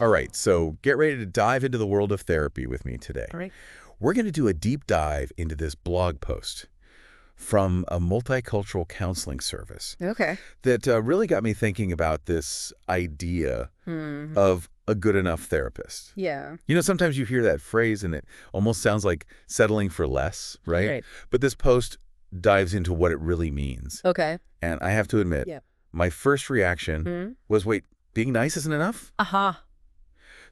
All right, so get ready to dive into the world of therapy with me today. All right. We're going to do a deep dive into this blog post from a multicultural counseling service Okay. that really got me thinking about this idea of a good enough therapist. Yeah. You know, sometimes you hear that phrase and it almost sounds like settling for less, right? Right. But this post dives into what it really means. Okay. And I have to admit, Yeah. my first reaction was, wait, being nice isn't enough? Aha.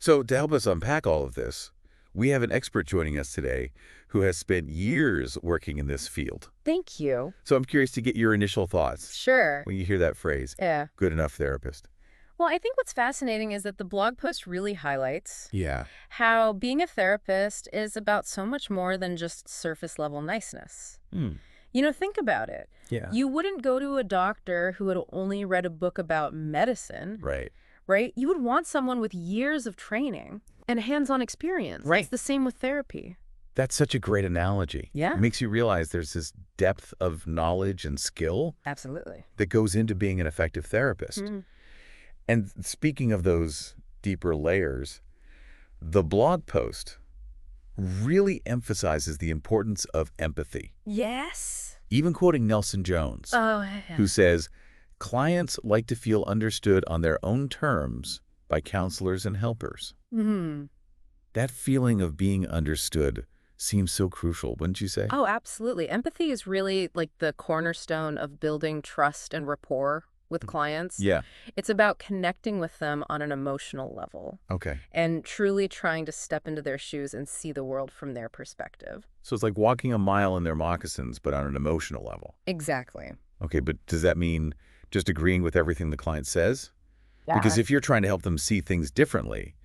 So to help us unpack all of this, we have an expert joining us today who has spent years working in this field. Thank you. So I'm curious to get your initial thoughts Sure. when you hear that phrase, Yeah. good enough therapist. Well, I think what's fascinating is that the blog post really highlights Yeah. how being a therapist is about so much more than just surface level niceness. You know, think about it. Yeah. You wouldn't go to a doctor who had only read a book about medicine, Right. right? You would want someone with years of training and hands-on experience. Right. It's the same with therapy. That's such a great analogy. Yeah. It makes you realize there's this depth of knowledge and skill Absolutely. that goes into being an effective therapist. And speaking of those deeper layers, the blog post really emphasizes the importance of empathy, Yes. even quoting Nelson Jones, Oh, yeah. who says, clients like to feel understood on their own terms by counselors and helpers. That feeling of being understood seems so crucial, wouldn't you say? Oh, absolutely. Empathy is really like the cornerstone of building trust and rapport with clients. Yeah. It's about connecting with them on an emotional level Okay. and truly trying to step into their shoes and see the world from their perspective. So it's like walking a mile in their moccasins, but on an emotional level. Exactly. Okay, but does that mean just agreeing with everything the client says? Because if you're trying to help them see things differently,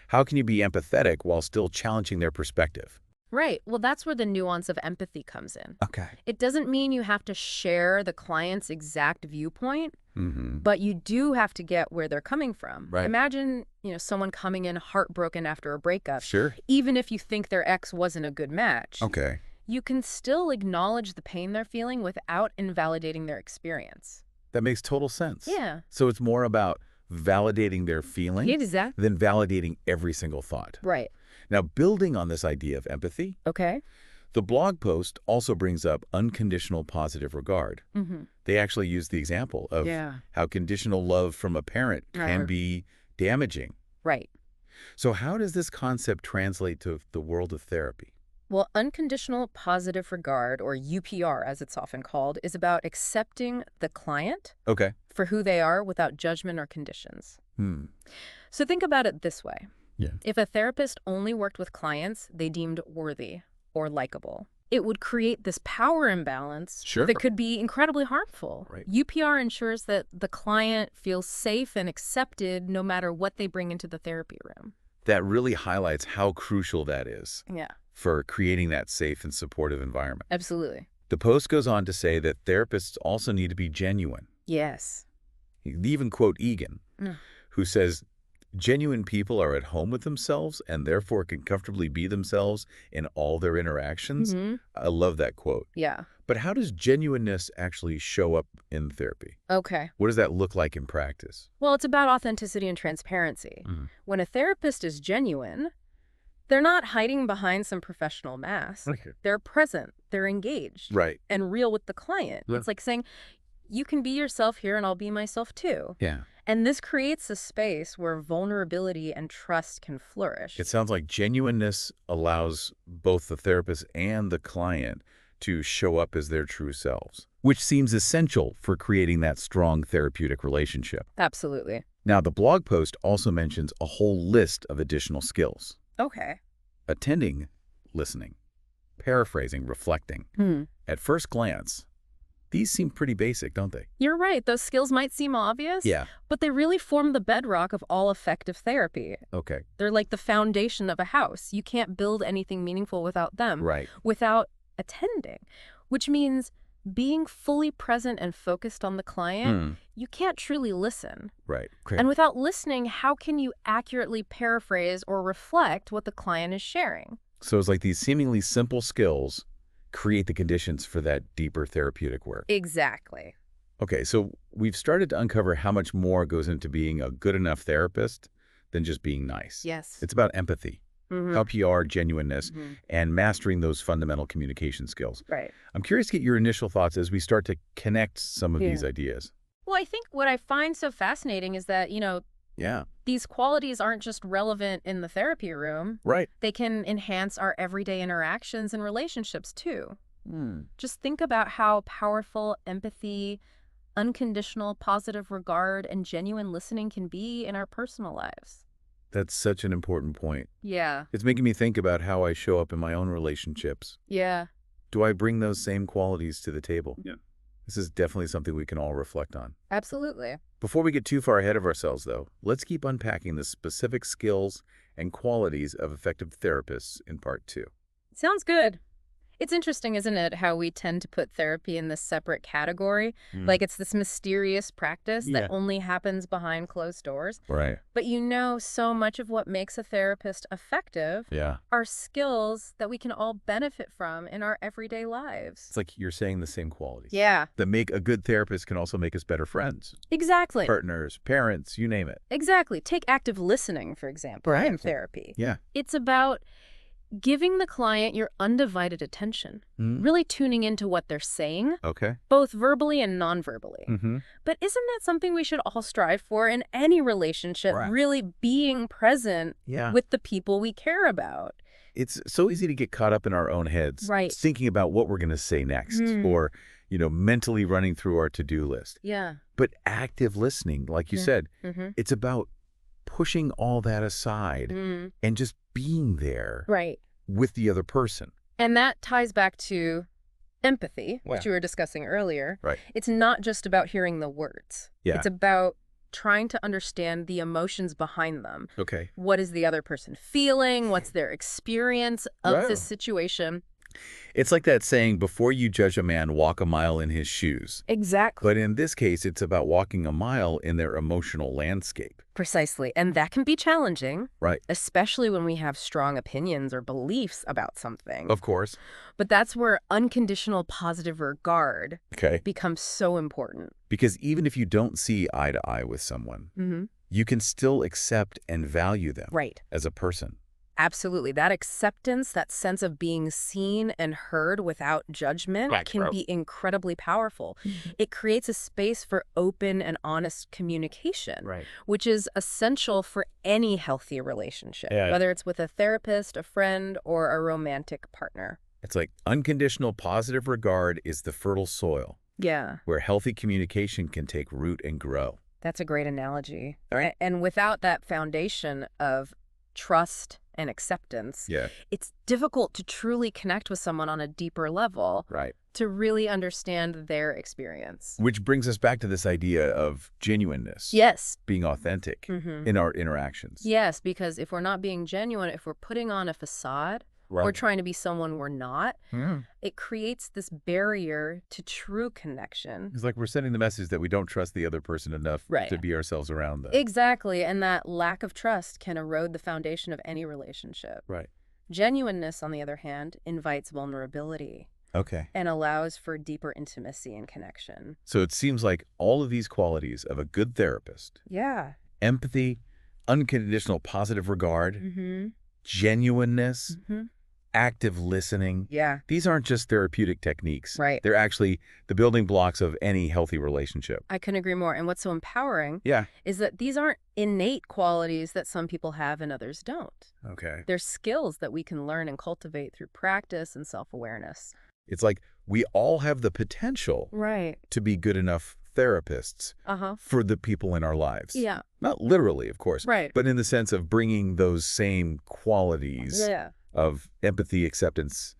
how can you be empathetic while still challenging their perspective? Right. Well, that's where the nuance of empathy comes in. Okay. It doesn't mean you have to share the client's exact viewpoint, but you do have to get where they're coming from. Right. Imagine, someone coming in heartbroken after a breakup. Sure. Even if you think their ex wasn't a good match, Okay. you can still acknowledge the pain they're feeling without invalidating their experience. That makes total sense. Yeah. So it's more about validating their feeling Exactly. than validating every single thought. Right. Now, building on this idea of empathy, Okay. the blog post also brings up unconditional positive regard. They actually use the example of how conditional love from a parent can be damaging. Right. So how does this concept translate to the world of therapy? Well, unconditional positive regard, or UPR as it's often called, is about accepting the client Okay. for who they are without judgment or conditions. So think about it this way. Yeah. If a therapist only worked with clients they deemed worthy or likable, it would create this power imbalance that could be incredibly harmful. Right. UPR ensures that the client feels safe and accepted no matter what they bring into the therapy room. That really highlights how crucial that is Yeah, for creating that safe and supportive environment. absolutely. The post goes on to say that therapists also need to be genuine. Yes. They even quote Egan, who says, genuine people are at home with themselves and therefore can comfortably be themselves in all their interactions. I love that quote. Yeah. But how does genuineness actually show up in therapy? Okay. What does that look like in practice? Well, it's about authenticity and transparency. When a therapist is genuine, they're not hiding behind some professional mask. Okay. They're present, they're engaged, Right. and real with the client. Yeah. It's like saying, you can be yourself here and I'll be myself too. Yeah. And this creates a space where vulnerability and trust can flourish. It sounds like genuineness allows both the therapist and the client to show up as their true selves, which seems essential for creating that strong therapeutic relationship. Absolutely. Now, the blog post also mentions a whole list of additional skills. Okay. Attending, listening, paraphrasing, reflecting. At first glance, these seem pretty basic, don't they? You're right. Those skills might seem obvious, Yeah. but they really form the bedrock of all effective therapy. Okay. They're like the foundation of a house. You can't build anything meaningful without them. Right. Without attending, which means being fully present and focused on the client. You can't truly listen. Right. Okay. And without listening, how can you accurately paraphrase or reflect what the client is sharing? So it's like these seemingly simple skills create the conditions for that deeper therapeutic work. Exactly. Okay, so we've started to uncover how much more goes into being a good enough therapist than just being nice. Yes. It's about empathy, LPR, genuineness, and mastering those fundamental communication skills. Right. I'm curious to get your initial thoughts as we start to connect some of these ideas. Well, I think what I find so fascinating is that, these qualities aren't just relevant in the therapy room. Right. They can enhance our everyday interactions and relationships, too. Just think about how powerful empathy, unconditional positive regard, and genuine listening can be in our personal lives. That's such an important point. Yeah. It's making me think about how I show up in my own relationships. Yeah. Do I bring those same qualities to the table? Yeah. This is definitely something we can all reflect on. Absolutely. Before we get too far ahead of ourselves, though, let's keep unpacking the specific skills and qualities of effective therapists in part 2. Sounds good. It's interesting, isn't it, how we tend to put therapy in this separate category? Like it's this mysterious practice that only happens behind closed doors. Right. But so much of what makes a therapist effective are skills that we can all benefit from in our everyday lives. It's like you're saying the same qualities. Yeah. That make a good therapist can also make us better friends. Exactly. Partners, parents, you name it. Exactly. Take active listening, for example, in therapy. Yeah. It's about giving the client your undivided attention, really tuning into what they're saying, both verbally and non-verbally. But isn't that something we should all strive for in any relationship, really being present with the people we care about? It's so easy to get caught up in our own heads, thinking about what we're going to say next, or, mentally running through our to-do list. Yeah. But active listening, like you said, it's about pushing all that aside and just being there with the other person. And that ties back to empathy, which you were discussing earlier. Right. It's not just about hearing the words. Yeah. It's about trying to understand the emotions behind them. Okay. What is the other person feeling? What's their experience of this situation? It's like that saying, before you judge a man, walk a mile in his shoes. Exactly. But in this case, it's about walking a mile in their emotional landscape. Precisely. And that can be challenging. Right. Especially when we have strong opinions or beliefs about something. Of course. But that's where unconditional positive regard becomes so important. Because even if you don't see eye to eye with someone, you can still accept and value them as a person. Absolutely. That acceptance, that sense of being seen and heard without judgment can be incredibly powerful. It creates a space for open and honest communication, which is essential for any healthy relationship, whether it's with a therapist, a friend, or a romantic partner. It's like unconditional positive regard is the fertile soil where healthy communication can take root and grow. That's a great analogy. Right. And without that foundation of trust and acceptance, it's difficult to truly connect with someone on a deeper level, to really understand their experience. Which brings us back to this idea of genuineness. Being authentic in our interactions. Yes, because if we're not being genuine, if we're putting on a facade, or trying to be someone we're not, it creates this barrier to true connection. It's like we're sending the message that we don't trust the other person enough to be ourselves around them. Exactly, and that lack of trust can erode the foundation of any relationship. Genuineness, on the other hand, invites vulnerability. And allows for deeper intimacy and connection. So it seems like all of these qualities of a good therapist, empathy, unconditional positive regard, genuineness, active listening. These aren't just therapeutic techniques. They're actually the building blocks of any healthy relationship. I couldn't agree more. And what's so empowering is that these aren't innate qualities that some people have and others don't. They're skills that we can learn and cultivate through practice and self-awareness. It's like we all have the potential to be good enough therapists for the people in our lives. Not literally, of course, but in the sense of bringing those same qualities of empathy, acceptance,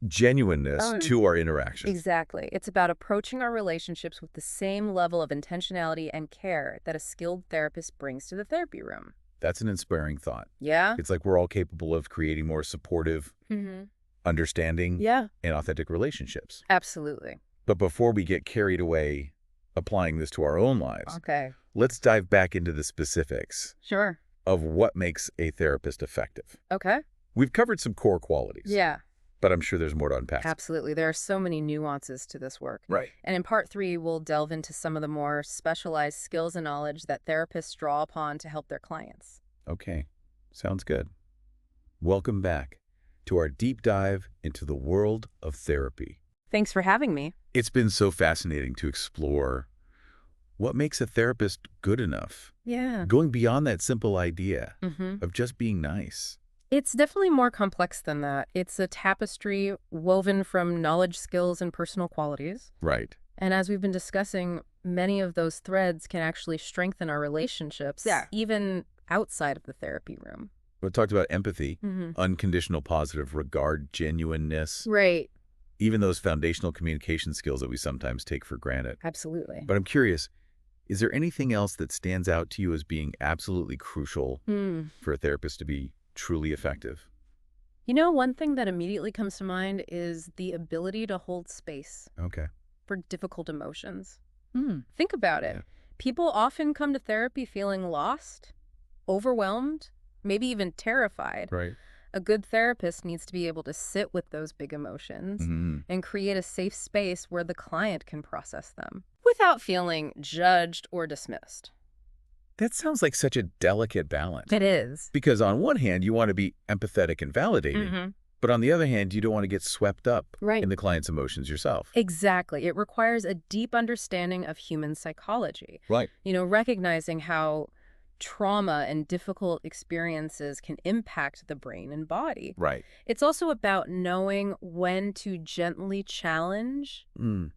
genuineness to our interactions. Exactly. It's about approaching our relationships with the same level of intentionality and care that a skilled therapist brings to the therapy room. That's an inspiring thought. It's like we're all capable of creating more supportive, understanding, and authentic relationships. Absolutely. But before we get carried away applying this to our own lives, let's dive back into the specifics of what makes a therapist effective. We've covered some core qualities. But I'm sure there's more to unpack. Absolutely. There are so many nuances to this work. Right. And in part 3, we'll delve into some of the more specialized skills and knowledge that therapists draw upon to help their clients. Okay. Sounds good. Welcome back to our deep dive into the world of therapy. Thanks for having me. It's been so fascinating to explore what makes a therapist good enough. Yeah. Going beyond that simple idea of just being nice. It's definitely more complex than that. It's a tapestry woven from knowledge, skills, and personal qualities. Right. And as we've been discussing, many of those threads can actually strengthen our relationships, even outside of the therapy room. We talked about empathy, unconditional positive regard, genuineness. Right. Even those foundational communication skills that we sometimes take for granted. Absolutely. But I'm curious, is there anything else that stands out to you as being absolutely crucial for a therapist to be truly effective? You know, one thing that immediately comes to mind is the ability to hold space for difficult emotions. Think about it. People often come to therapy feeling lost, overwhelmed, maybe even terrified. Right. A good therapist needs to be able to sit with those big emotions and create a safe space where the client can process them without feeling judged or dismissed. That sounds like such a delicate balance. It is. Because on one hand, you want to be empathetic and validating, but on the other hand, you don't want to get swept up in the client's emotions yourself. Exactly. It requires a deep understanding of human psychology. Right. You know, recognizing how trauma and difficult experiences can impact the brain and body. Right. It's also about knowing when to gently challenge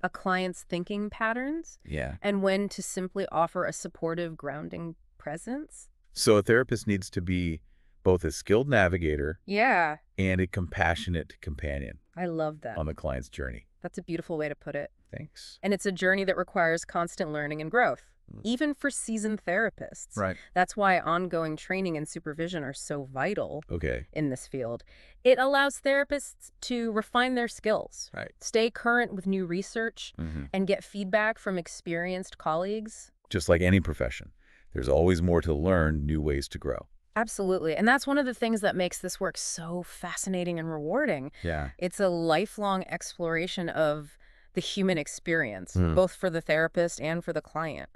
a client's thinking patterns and when to simply offer a supportive, grounding presence. So a therapist needs to be both a skilled navigator and a compassionate companion. I love that. On the client's journey. That's a beautiful way to put it. Thanks. And it's a journey that requires constant learning and growth. Even for seasoned therapists. Right. That's why ongoing training and supervision are so vital in this field. It allows therapists to refine their skills, stay current with new research, and get feedback from experienced colleagues. Just like any profession, there's always more to learn, new ways to grow. Absolutely. And that's one of the things that makes this work so fascinating and rewarding. Yeah. It's a lifelong exploration of the human experience, both for the therapist and for the client.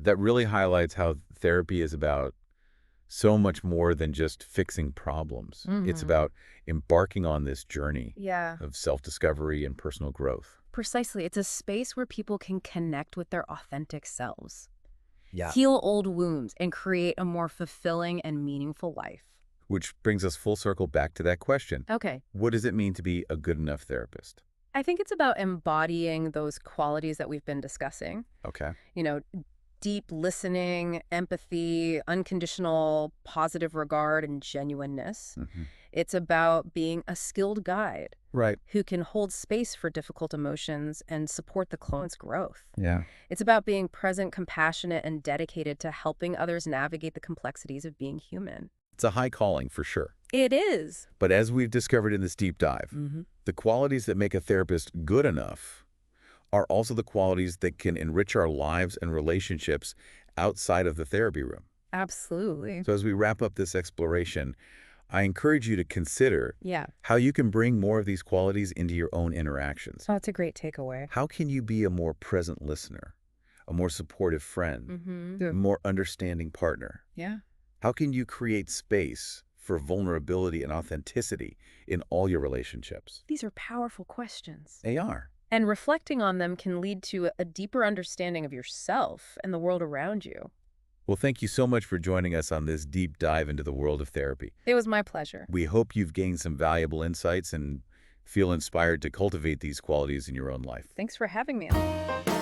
That really highlights how therapy is about so much more than just fixing problems. It's about embarking on this journey of self-discovery and personal growth. Precisely. It's a space where people can connect with their authentic selves, heal old wounds, and create a more fulfilling and meaningful life. Which brings us full circle back to that question. Okay. What does it mean to be a good enough therapist? I think it's about embodying those qualities that we've been discussing. Okay. You know, deep listening, empathy, unconditional positive regard, and genuineness. It's about being a skilled guide who can hold space for difficult emotions and support the client's growth. Yeah. It's about being present, compassionate, and dedicated to helping others navigate the complexities of being human. It's a high calling for sure. It is. But as we've discovered in this deep dive, the qualities that make a therapist good enough are also the qualities that can enrich our lives and relationships outside of the therapy room. Absolutely. So as we wrap up this exploration, I encourage you to consider how you can bring more of these qualities into your own interactions. Oh, that's a great takeaway. How can you be a more present listener, a more supportive friend, a more understanding partner? How can you create space for vulnerability and authenticity in all your relationships? These are powerful questions. They are. And reflecting on them can lead to a deeper understanding of yourself and the world around you. Well, thank you so much for joining us on this deep dive into the world of therapy. It was my pleasure. We hope you've gained some valuable insights and feel inspired to cultivate these qualities in your own life. Thanks for having me on.